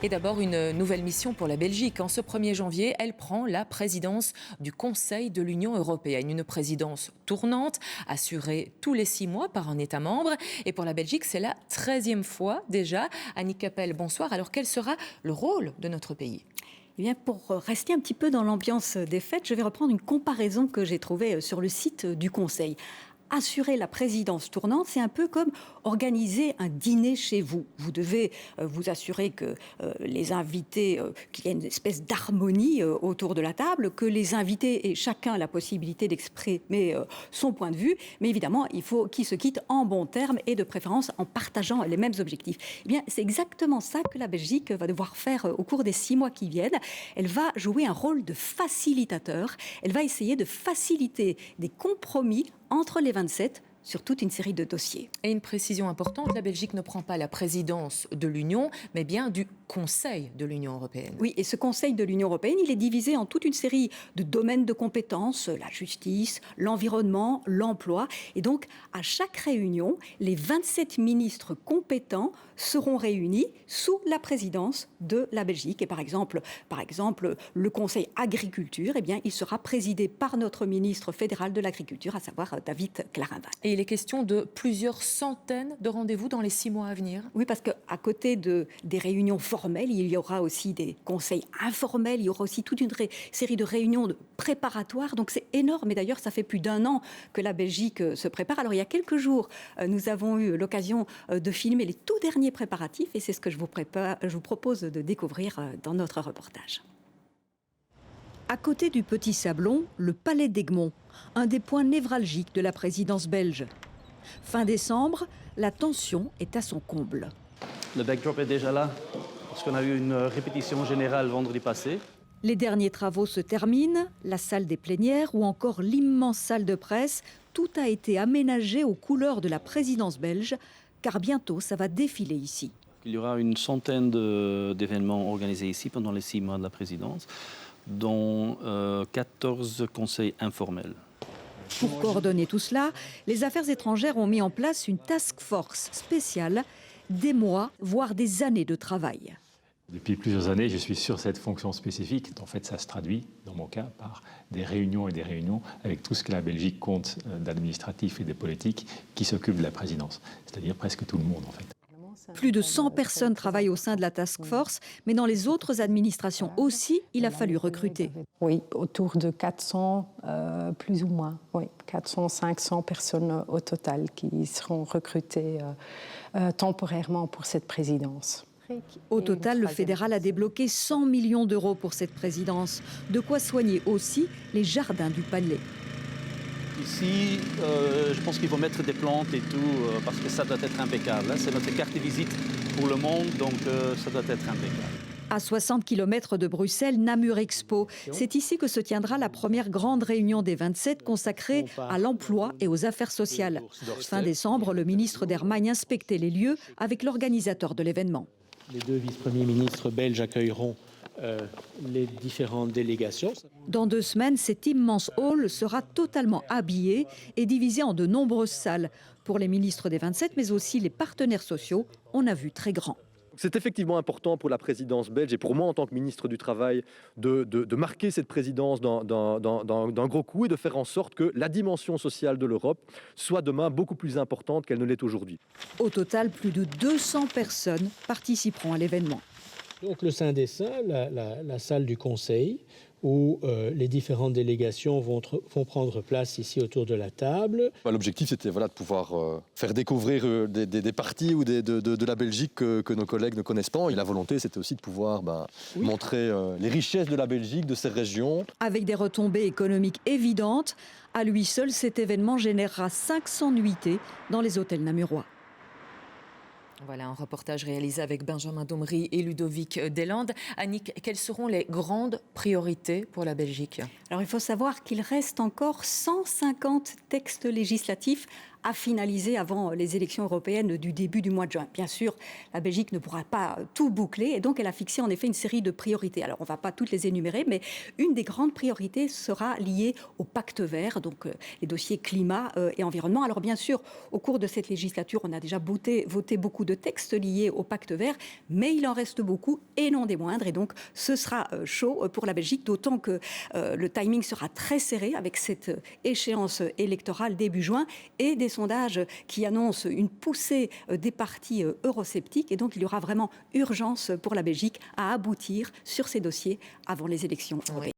Et d'abord, une nouvelle mission pour la Belgique. En ce 1er janvier, elle prend la présidence du Conseil de l'Union européenne. Une présidence tournante, assurée tous les 6 mois par un État membre. Et pour la Belgique, c'est la 13e fois déjà. Annick Capelle, bonsoir. Alors, quel sera le rôle de notre pays ? Eh bien, pour rester un petit peu dans l'ambiance des fêtes, je vais reprendre une comparaison que j'ai trouvée sur le site du Conseil. Assurer la présidence tournante, c'est un peu comme organiser un dîner chez vous. Vous devez vous assurer que les invités, qu'il y ait une espèce d'harmonie autour de la table, que les invités aient chacun la possibilité d'exprimer son point de vue. Mais évidemment, il faut qu'ils se quittent en bons termes et de préférence en partageant les mêmes objectifs. Eh bien, c'est exactement ça que la Belgique va devoir faire au cours des 6 mois qui viennent. Elle va jouer un rôle de facilitateur. Elle va essayer de faciliter des compromis entre les 27 sur toute une série de dossiers. Et une précision importante, la Belgique ne prend pas la présidence de l'Union, mais bien du Conseil de l'Union européenne. Oui, et ce Conseil de l'Union européenne, il est divisé en toute une série de domaines de compétences, la justice, l'environnement, l'emploi. Et donc, à chaque réunion, les 27 ministres compétents seront réunis sous la présidence de la Belgique. Et par exemple, le Conseil agriculture, eh bien, il sera présidé par notre ministre fédéral de l'agriculture, à savoir David Clarinval. Et il est question de plusieurs centaines de rendez-vous dans les 6 mois à venir. Oui, parce qu'à côté des réunions formelles, il y aura aussi des conseils informels, il y aura aussi toute une série de réunions préparatoires. Donc c'est énorme. Et d'ailleurs, ça fait plus d'1 an que la Belgique se prépare. Alors il y a quelques jours, nous avons eu l'occasion de filmer les tout derniers préparatifs. Et c'est ce que je vous propose de découvrir dans notre reportage. À côté du Petit Sablon, le Palais d'Egmont, un des points névralgiques de la présidence belge. Fin décembre, la tension est à son comble. Le backdrop est déjà là, parce qu'on a eu une répétition générale vendredi passé. Les derniers travaux se terminent, la salle des plénières ou encore l'immense salle de presse, tout a été aménagé aux couleurs de la présidence belge, car bientôt ça va défiler ici. Il y aura une centaine d'événements organisés ici pendant les 6 mois de la présidence, dont 14 conseils informels. Pour coordonner tout cela, les affaires étrangères ont mis en place une task force spéciale, des mois, voire des années de travail. Depuis plusieurs années, je suis sur cette fonction spécifique. En fait, ça se traduit, dans mon cas, par des réunions et des réunions avec tout ce que la Belgique compte d'administratifs et de politiques qui s'occupent de la présidence, c'est-à-dire presque tout le monde, en fait. Plus de 100 personnes travaillent au sein de la task force, mais dans les autres administrations aussi, il a fallu recruter. Oui, autour de 400, plus ou moins. Oui, 400, 500 personnes au total qui seront recrutées temporairement pour cette présidence. Au total, le fédéral a débloqué 100 millions d'euros pour cette présidence. De quoi soigner aussi les jardins du Palais. Ici, je pense qu'il faut mettre des plantes et tout, parce que ça doit être impeccable. C'est notre carte de visite pour le monde, donc ça doit être impeccable. À 60 km de Bruxelles, Namur Expo. C'est ici que se tiendra la première grande réunion des 27 consacrée à l'emploi et aux affaires sociales. Fin décembre, le ministre d'Hermagne inspectait les lieux avec l'organisateur de l'événement. Les 2 vice-premiers ministres belges accueilleront les différentes délégations. Dans 2 semaines, cet immense hall sera totalement habillé et divisé en de nombreuses salles. Pour les ministres des 27, mais aussi les partenaires sociaux, on a vu très grand. C'est effectivement important pour la présidence belge et pour moi en tant que ministre du Travail de marquer cette présidence d'un gros coup et de faire en sorte que la dimension sociale de l'Europe soit demain beaucoup plus importante qu'elle ne l'est aujourd'hui. Au total, plus de 200 personnes participeront à l'événement. Donc le Saint des Saints, la salle du Conseil, où les différentes délégations vont prendre place ici autour de la table. L'objectif, c'était de pouvoir faire découvrir des parties ou de la Belgique que nos collègues ne connaissent pas. Et la volonté, c'était aussi de pouvoir montrer les richesses de la Belgique, de ses régions. Avec des retombées économiques évidentes, à lui seul, cet événement générera 500 nuitées dans les hôtels namurois. Voilà un reportage réalisé avec Benjamin Domry et Ludovic Deslandes. Annick, quelles seront les grandes priorités pour la Belgique ? Alors il faut savoir qu'il reste encore 150 textes législatifs à finaliser avant les élections européennes du début du mois de juin. Bien sûr, la Belgique ne pourra pas tout boucler et donc elle a fixé en effet une série de priorités. Alors on ne va pas toutes les énumérer, mais une des grandes priorités sera liée au pacte vert, donc les dossiers climat et environnement. Alors bien sûr, au cours de cette législature, on a déjà voté beaucoup de textes liés au pacte vert, mais il en reste beaucoup et non des moindres. Et donc ce sera chaud pour la Belgique, d'autant que le timing sera très serré avec cette échéance électorale début juin et des sondages qui annoncent une poussée des partis eurosceptiques. Et donc il y aura vraiment urgence pour la Belgique à aboutir sur ces dossiers avant les élections européennes.